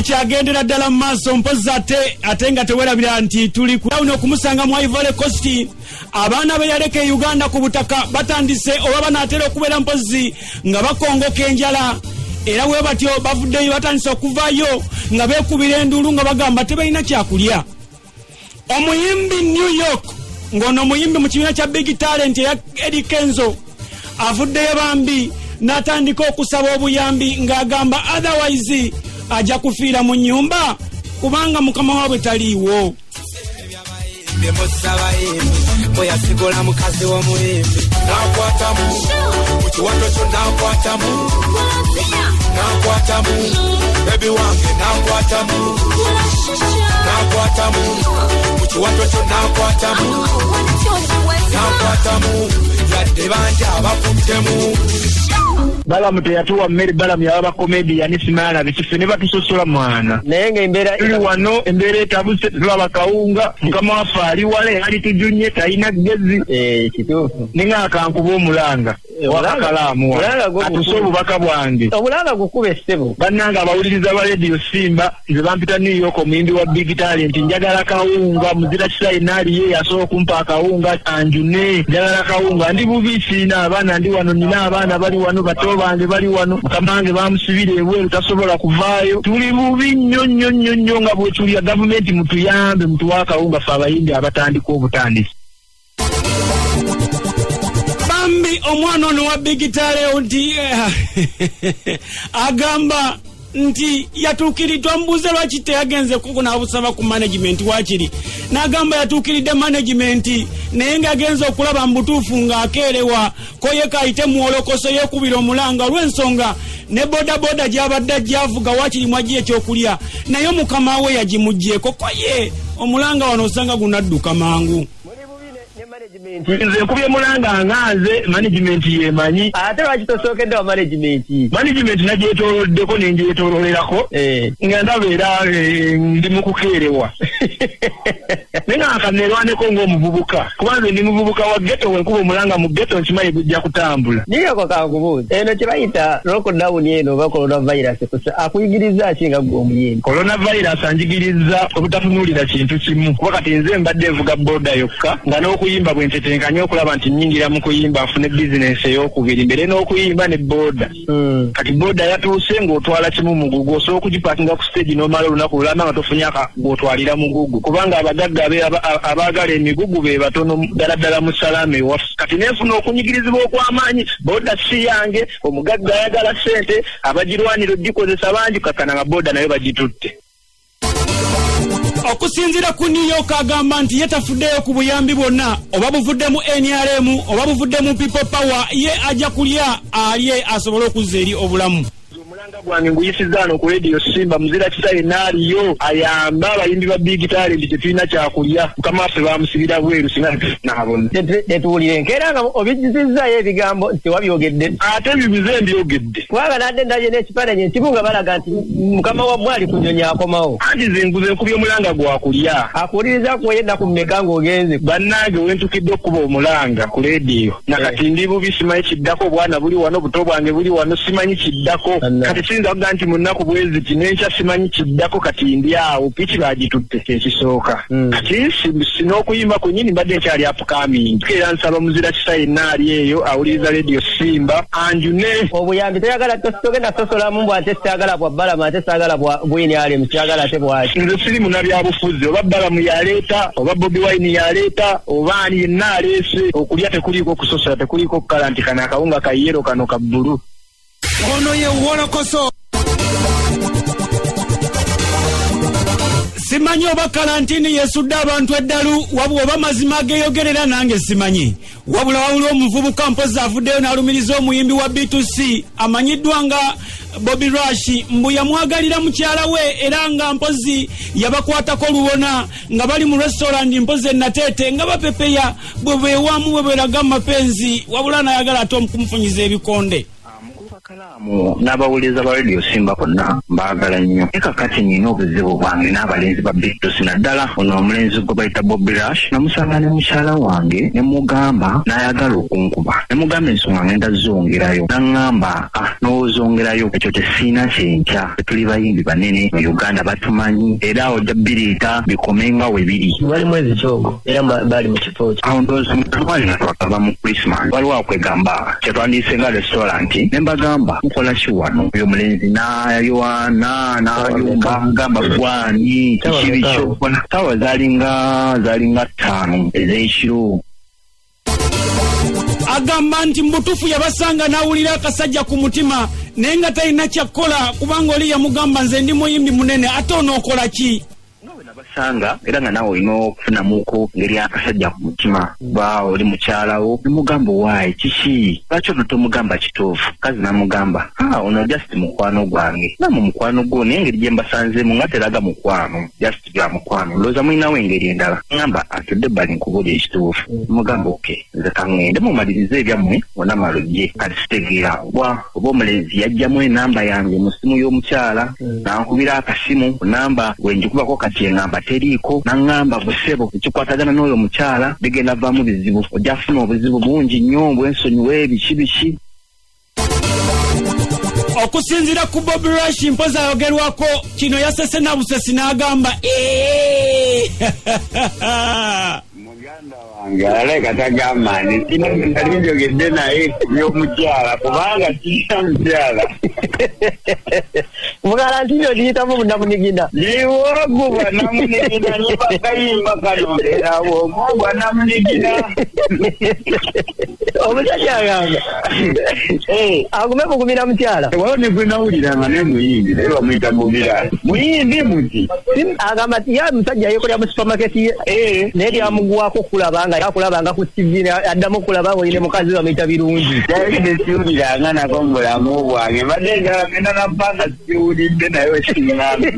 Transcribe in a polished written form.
tukyagendera ddala mu maaso mpozi ate nga tewerabira nti tuli kulawuni okumusanga mu Ivory Coast. Abaana be yaleka e Uganda ku butaka batandise oba banaatera okubeera mpozi nga bakongoka enjala, era bwe batyo bavuddeyo batandise okuvaayo nga beekubira enduulu nga bagamba tebalina kyakulya. Omuyimbi New York ng'ono omuyimbi mu kibiina kya Big Talent ya Eddie Kenzo avuddeyo bambi n'atandika okusaba obuyambi ng'agamba otherwise ajja kufiira mu nnyumba kubanga mukama waabwe taliiwo. Oyasigula mukazi w'omuyimbi nakwatamu mu kiwato kyo nakwatamu bebi wange nakwatamu mu kiwato kyo nakwatamu yadde banja abakuttemu. Balamu teyatuwa mmeri balamu yaba comedian simana bikife ne batusosola mwana naye nga embeera ili wano embeera etabuse tulaba kawunga mukama waffe ali wale ali tujunye talina ggezi kituufu ninga akankuba omulanga wakakalaamu atusa obubaka bwange omulanga gukuba essebo bannanga abawuliriza ba Radio Simba nze bampita New York omuyimbi wa Big Talent njagala kawunga muzira kisainaali ye yasobola okumpa akawunga anjune njagala kawunga ndi bubisi n'abaana ndi wano nina abaana bali wano bato bange bali wano mukamange bamusibira ebweru tasobola kuvaayo tuli bubi nnyo nga bwe tuli gavumenti mutuyambe mutuwa akawunga fe abayimbi abatandika obutandisi. Bambi omwana ono wa Big Talent agamba nti yatuukiridwa mbuuze lwaki teyagenze kunaabusaba ku management wakiri n'agamba yatuukiridde management naye ng'agenze okulaba mbutuufu ng'akeerewa ko ye kayite muwolokoso yeekubira omulanga olw'ensonga ne bodaboda gy'abadde ajjaavuga wakiri mwagiye ekyokulya naye mukama we yagimuggyeko ko ye omulanga wano osanga gunadduka mangu. Nze nkubye mulanga nganze management yemanyi ate lwaki tosookedde wa management nagyetoloddeko nengyetololerako nga ndabeera ndi mu kukeerewa naye nga nkaneerwaneko ng'omuvubuka kubanze ndi muvubuka wa ghetto wenkuba omulanga mu ghetto nkimanyi gujja kutambula. Niyoko kankubuuza eno kye bayita lockdown eno oba coronavirus akuyigiriza ki nga gwe omuyimbi? Coronavirus anjigiriza obutafunuulira kintu kimu kuba kati nze mbadde nvuga boda yokka nga n'okuyimba bwe ntetenkanya okulaba nti nnyingira mu kuyimba nfune bizinensi ey'okubiri mbere n'okuyimba ne boda. Kati boda yatuuse ng'otwala kimu mugugu osobola okugipaakinga ku stage n'omala olunaku lulamba nga tofunyaka ng'otwalira mugugu kubanga abagagga abaagala emigugu be batono ddala mu salama ewaffe. Kati neefuna okunyigirizibwa okw'amaanyi boda si yange omugagga ayagala ssente abagirwanira ogikozesa bangi kakana nga boda nayo bagitutte. Okusinziira ku New York agamba nti yetafuddeyo ku buyambi bwonna oba buvuddemu NRM oba buvuddemu People Power ye ajja kulya alye asobole okuzza eri obulamu. Omulanga gwange nguyisiza ano ku Radio Simba muzira kisainaaliyo ayamba abayimbi ba Big Talent tetulina kyakulya mukama waffe bamusibira bweru singa naabona tetuwulire enkeera nga obijjizizaayo ebigambo nti wabyogedde ate bibize mbyogedde kubanga nadde ndaye n'ekifaananyi enkibu nga balaga nti mukama wammwe ali kunyonya akomawo anti ze nkuze nkubye omulanga gwakulya akuwuliriza kuwa ennaku mmeka ng'ogenze bannange wentukidde okuba omulanga ku leediyo nakati ndi bubi simanyi kiddako obwana buli wano buto bwange buli wano simanyi kiddako kati siyinza kuga nti mu nnaku bweziti n'enkya simanyi kiddako kati ndi awo piki bagitutte ekisooka kati sin'okuyimba kwennyini mbadde nkyali upcoming era nsaba muzira kisainaali eyo awuliriza Radio Simba anjune obuyambi toyagala togenda sosolamu mbw ate sitagala bwa balamu ate sagala bwa bwinialemu kyagala ate bwaki nze siri munabyabufuzi oba balamu yaleeta oba Bobi Wine yaleeta oba ani yenna aleese okulya tekuliiko okusosola tekuliiko okukalantikana akawunga ka yero kano ka bbulu. Ono ye wolokoso simanyi oba kalantini yesudde abantu eddalu wabula oba mazima geeyogerera nange simanyi wabula omuvubuka mpozi avuddeyo n'alumiriza omuyimbi wa B2C amanyiddwa nga Bobby Rush mbu yamwagalira mukyala we era nga mpozi yabakwatako lubona nga bali mu restaurant mpozi Nateete nga bapepeya bwe beewamu bwe beeraga mapenzi wabula nayagala ate okumufunyiza ebikonde. Kalamu n'abawuliza ba radio Simba konna mbaagala nnyo. Kakati nina obuzibu bwange n'abalenzi ba Bigtos naddala ono omulenzi gwe bayita Bobby Rush namusanga ne mukyala wange ne mugamba n'ayagala okunkuba. Ne mugamba ensonga ngenda zongerayo. N'angamba n'ozongerayo ekyo tesiina kyenkya. Tuli bayimbi banene mu Uganda batumanyi era ojja biriita bikomenga we biri. Bali mwezi kyogo era bali mu kifo kyo. Awo ndowooza mutwali nga twakava mu Christmas. Waliwo akwegamba kyetwandiise nga restaurant ne mbagamba mukola ki wano oyo mulenzi n'ayomba ngamba gwani kikibi kyokola sawa zalinga 5 ez'ekiro. Agamba nti mbutufu yabasanga n'awulira akasajja ku mutima naye nga talina kyakkola kubanga oli yamugamba nze ndi muyimbi munene ate onookola ki? Basanga era nga nawe olina okufunamuko ngeri akasajja ku mutima ba oli mukyalawo nemugamba waayi kiki lwaki ono tomugamba kituufu kazi namugamba ono just mukwano gwange namu mukwano gwo naye engeri gye mbasanzeemu nga teraga mukwano just bya mukwano ndowooza mulinawo engeri endala ngamba atudde bali nkubuli ekituufu mugamba oke nze kaŋŋende mumalirize ebyammwe onamalo gye kati sitegeera oba omulenzi yajjamu enamba yange mu simu y'omukyala nankubira akasimu namba wenjikubako kati ngamba teriiko nangamba busebo ekikwatagana n'oyo omukyala bigenda vaamu bizibu ojja funa obuzibu bungi nnyo bwensonyiwe biki. Okusinziira ku Bobby Rush mpoza ayogerwako kino yasese na busesi n'agamba muganda wange aleka tagamba nti nali njogedde naye by'omukyala kubanga kiyita mukyala mugala nti byo liyitamu bunnamunigina liwogubwa namunigina nibakayimba kano erawo ogubwa namunigina omusajja agamba agume kugumira mukyala wao ne gwe nawuliranga ne muyimbi naye bamuyita Bobby muyimbi muti agamba ti ya musajja yekolera mu supermarket naye lyamugwako kulaba nga yakulabanga ku TV addamu kulaba ng'oyine mukazi bamuyita birungi yali nesiwuliranga nako mu bulamu bwange mbadde njala genda nabbanga siwulidde naye wekiŋŋambye